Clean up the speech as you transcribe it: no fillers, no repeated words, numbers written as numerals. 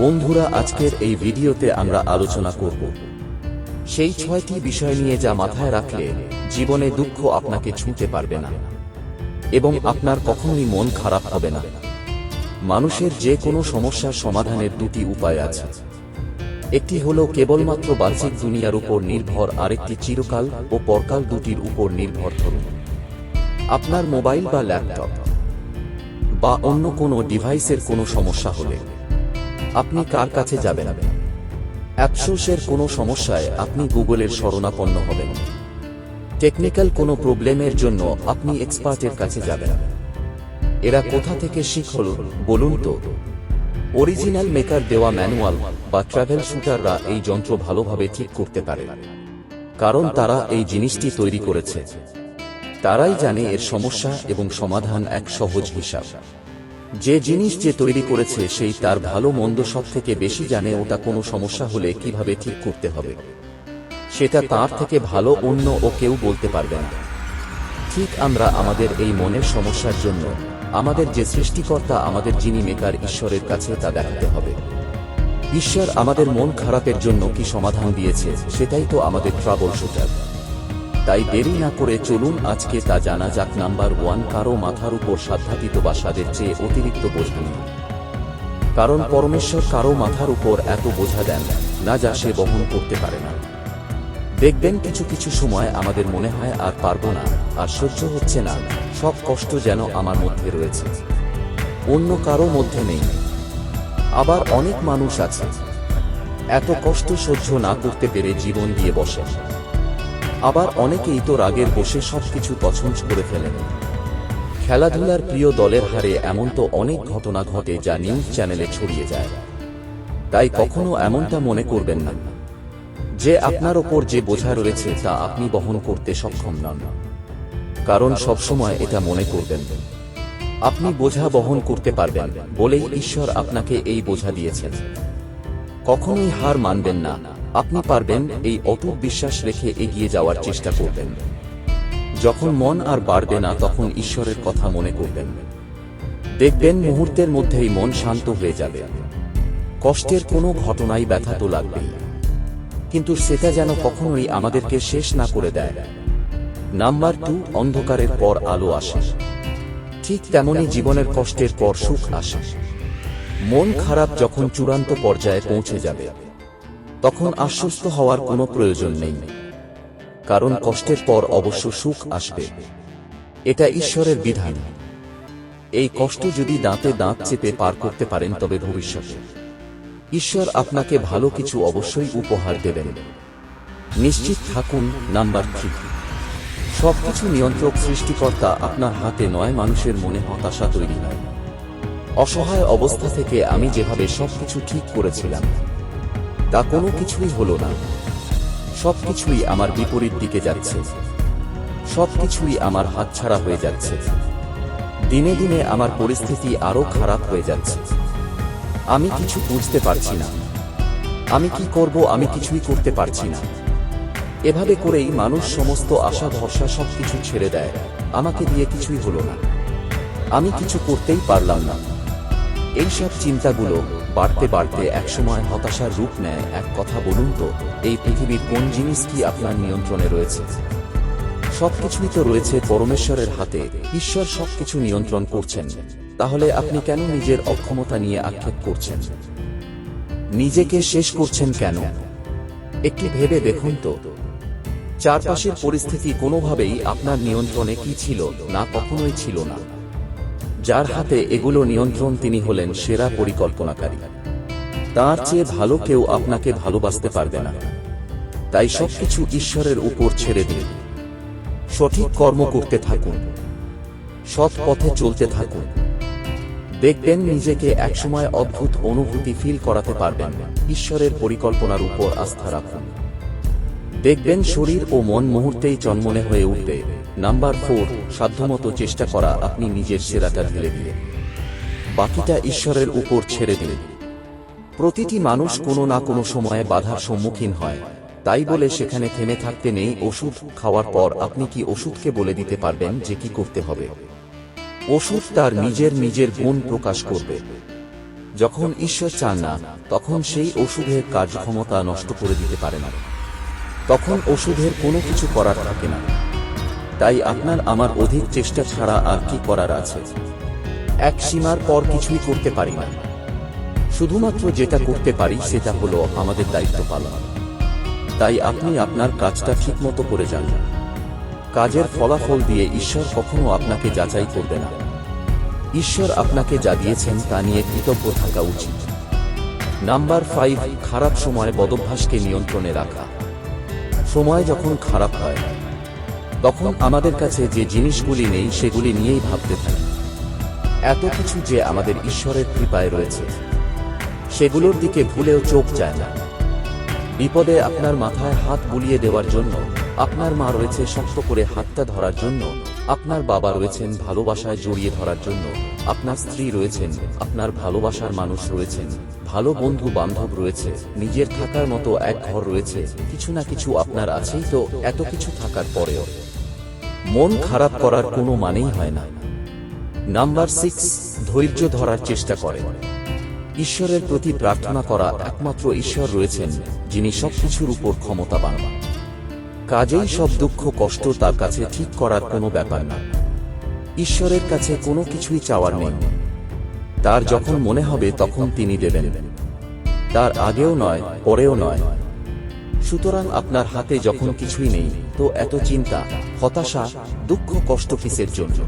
বন্ধুরা, আজকের এই ভিডিওতে আমরা আলোচনা করব সেই 6টি বিষয় নিয়ে যা মাথায় রাখলে জীবনে দুঃখ আপনাকে ছুঁতে পারবে না এবং আপনার কখনোই মন খারাপ হবে না। মানুষের যে কোনো সমস্যার সমাধানের দুটি উপায় আছে। একটি হলো কেবলমাত্র বাহ্যিক দুনিয়ার উপর নির্ভর, আরেকটি চিরকাল ও পরকাল দুটির উপর নির্ভর ধরুন। আপনার মোবাইল বা ল্যাপটপ বা অন্য কোনো ডিভাইসের কোনো সমস্যা হলে আপনি কার কাছে যাবেন? অ্যাপসোসের কোনো সমস্যায় আপনি গুগলের শরণাপন্ন হবেন। টেকনিক্যাল কোনো প্রবলেমের জন্য আপনি এক্সপার্টের কাছে যাবেন। এরা কোথা থেকে শিখল বলুন তো? অরিজিনাল মেকার দেওয়া ম্যানুয়াল বা ট্রাভেল শুটাররা এই যন্ত্র ভালোভাবে ঠিক করতে পারে, কারণ তারা এই জিনিসটি তৈরি করেছে। তারাই জানে এর সমস্যা এবং সমাধান এক সহজ হিসাব। যে জিনিস যে তৈরি করেছে সেই তার ভালো মন্দ সব থেকে বেশি জানে ওটা কোনো সমস্যা হলে কিভাবে ঠিক করতে হবে। সেটা তার থেকে ভালো অন্য ও কেউ বলতে পারবে না। ঠিক আমরা আমাদের এই মনের সমস্যার জন্য আমাদের যে সৃষ্টিকর্তা, আমাদের যিনি মেকার ঈশ্বরের কাছে তা দেখাতে হবে। ঈশ্বর আমাদের মন খারাপের জন্য কি সমাধান দিয়েছে সেটাই তো আমাদের ট্রাবল শুটার। তাই দেরি না করে চলুন আজকে তা জানা যাক। নাম্বার 1, কারো মাথার উপর সাধ্যাতীত বা সাদের চেয়ে অতিরিক্ত বোঝা নেই। কারণ পরমেশ্বর কারো মাথার উপর এত বোঝা দেন না যা সে বহন করতে পারে না। দেখবেন কিছু কিছু সময় আমাদের মনে হয় আর পারবো না, আর সহ্য হচ্ছে না, সব কষ্ট যেন আমার মধ্যে রয়েছে, অন্য কারো মধ্যে নেই। আবার অনেক মানুষ আছে এত কষ্ট সহ্য না করতে পেরে জীবন দিয়ে বসে। আবার অনেকেই তো রাগের বসে সবকিছু তছনছ করে ফেলেন। খেলাধুলার প্রিয় দলের হারে এমন তো অনেক ঘটনা ঘটে যা নিউজ চ্যানেলে ছড়িয়ে যায়। তাই কখনো এমনটা মনে করবেন না যে আপনার ওপর যে বোঝা রয়েছে তা আপনি বহন করতে সক্ষম নন। কারণ সবসময় এটা মনে করবেন আপনি বোঝা বহন করতে পারবেন বলেই ঈশ্বর আপনাকে এই বোঝা দিয়েছেন। কখনোই হার মানবেন না, আপনি পারবেন, এই অটুট বিশ্বাস রেখে এগিয়ে যাওয়ার চেষ্টা করবেন। যখন মন আর বাড়বে না তখন ঈশ্বরের কথা মনে করবেন। দেখবেন মুহূর্তের মধ্যেই মন শান্ত হয়ে যাবে। কষ্টের কোনো ঘটনাই ব্যথা তো লাগবেই, কিন্তু সেটা যেন কখনোই আমাদেরকে শেষ না করে দেয়। নাম্বার 2, অন্ধকারের পর আলো আসে। ঠিক তেমনি জীবনের কষ্টের পর সুখ আসে। মন খারাপ যখন চূড়ান্ত পর্যায়ে পৌঁছে যাবে তখন আশ্বস্ত হওয়ার কোনো প্রয়োজন নেই, কারণ কষ্টের পর অবশ্য সুখ আসবে। এটা ঈশ্বরের বিধান। এই কষ্ট যদি দাঁতে দাঁত চেপে পার করতে পারেন তবে ভবিষ্যতে ঈশ্বর আপনাকে ভালো কিছু অবশ্যই উপহার দেবেন, নিশ্চিত থাকুন। নাম্বার 3, সবকিছু নিয়ন্ত্রক সৃষ্টিকর্তা আপনার হাতে নয়। মানুষের মনে হতাশা তৈরি হয়। অসহায় অবস্থা থেকে আমি যেভাবে সবকিছু ঠিক করেছিলাম তা কোনো কিছুই হলো না। সবকিছুই আমার বিপরীত দিকে যাচ্ছে, সবকিছুই আমার হাতছাড়া হয়ে যাচ্ছে। দিনে দিনে আমার পরিস্থিতি আরো খারাপ হয়ে যাচ্ছে। আমি কিছু বুঝতে পারছি না, আমি কি করব, আমি কিছুই করতে পারছি না। এভাবে করেই মানুষ সমস্ত আশা ভরসা সবকিছু ছেড়ে দেয়। আমাকে দিয়ে কিছুই হলো না, আমি কিছু করতেই পারলাম না। এইসব চিন্তাগুলো বাড়তে বাড়তে একসময় হতাশার রূপ নেয়। এক কথা বলুন তো, এই পৃথিবীর কোন জিনিস কি আপনার নিয়ন্ত্রণে রয়েছে? সবকিছুই তো রয়েছে পরমেশ্বরের হাতে। ঈশ্বর সবকিছু নিয়ন্ত্রণ করছেন, তাহলে আপনি কেন নিজের অক্ষমতা নিয়ে আক্ষেপ করছেন? নিজেকে শেষ করছেন কেন? একটু ভেবে দেখুন তো, চারপাশের পরিস্থিতি কোনোভাবেই আপনার নিয়ন্ত্রণে কি ছিল না? কখনোই ছিল না। যার হাতে এগুলো নিয়ন্ত্রণ তিনি হলেন সেরা পরিকল্পনাকারী। তার চেয়ে ভালো কেউ আপনাকে ভালোবাসতে পারবে না। তাই সবকিছু ঈশ্বরের উপর ছেড়ে দিন। সঠিক কর্ম করতে থাকুন, সৎ পথে চলতে থাকুন। দেখবেন নিজেকে একসময় অদ্ভুত অনুভূতি ফিল করাতে পারবেন। ঈশ্বরের পরিকল্পনার উপর আস্থা রাখুন, দেখবেন শরীর ও মন মুহূর্তেই চনমনে হয়ে উঠবে। নাম্বার 4, সাধ্যমতো চেষ্টা করা। আপনি নিজের সেরাটা ঢেলে দিয়ে বাকিটা ঈশ্বরের উপর ছেড়ে দিন। প্রতিটি মানুষ কোনো না কোনো সময়ে বাধার সম্মুখীন হয়, তাই বলে সেখানে থেমে থাকতে নেই। ওষুধ খাওয়ার পর আপনি কি ওষুধকে বলে দিতে পারবেন যে কি করতে হবে? ওষুধ তার নিজের গুণ প্রকাশ করবে। যখন ঈশ্বর চান না, তখন সেই ওষুধের কার্যক্ষমতা নষ্ট করে দিতে পারে না। তখন ওষুধের কোনো কিছু করার থাকে না। তাই আপনার আমার অধিক চেষ্টা ছাড়া আর কি করার আছে? এক সীমার পর কিছুই করতে পারি না। শুধুমাত্র যেটা করতে পারি সেটা হলো আমাদের দায়িত্ব পালন। তাই আপনি আপনার কাজটা ঠিকমতো করে যান। কাজের ফলাফল দিয়ে ঈশ্বর কখনো আপনাকে যাচাই করবে না। ঈশ্বর আপনাকে যা দিয়েছেন তা নিয়ে কৃতজ্ঞ থাকা উচিত। নাম্বার 5, খারাপ সময় বদভ্যাসকে নিয়ন্ত্রণে রাখা। সময় যখন খারাপ হয়, তখন আমাদের কাছে যে জিনিসগুলি নেই সেগুলি নিয়েই ভাবতে থাকি। এত কিছু যে আমাদের ঈশ্বরের কৃপায় রয়েছে, সেগুলোর দিকে ভুলেও চোখ যায় না। বিপদে আপনার মাথায় হাত বুলিয়ে দেওয়ার জন্য আপনার মা রয়েছে শক্ত করে হাতটা ধরার জন্য, আপনার বাবা রয়েছেন ভালোবাসায় জড়িয়ে ধরার জন্য, আপনার স্ত্রী রয়েছেন, আপনার ভালোবাসার মানুষ রয়েছেন, ভালো বন্ধু বান্ধব রয়েছে, নিজের থাকার মতো এক ঘর রয়েছে, কিছু না কিছু আপনার আছেই। তো এত কিছু থাকার পরেও মন খারাপ করার কোনো মানেই হয় না। নাম্বার 6, ধৈর্য ধরার চেষ্টা করে। ঈশ্বরের প্রতি প্রার্থনা করা। একমাত্র ঈশ্বর রয়েছেন যিনি সবকিছুর উপর ক্ষমতাবান। কাজেই সব দুঃখ কষ্ট তার কাছে ঠিক করার কোনো ব্যাপার না। ঈশ্বরের কাছে কোনো কিছুই চাওয়ার নেই। তার যখন মনে হবে তখন তিনি দেবেন, তার আগেও নয় পরেও নয়। সুতরাং আপনার হাতে যখন কিছুই নেই, তো এত চিন্তা, হতাশা, দুঃখ কষ্ট কিসের জন্য?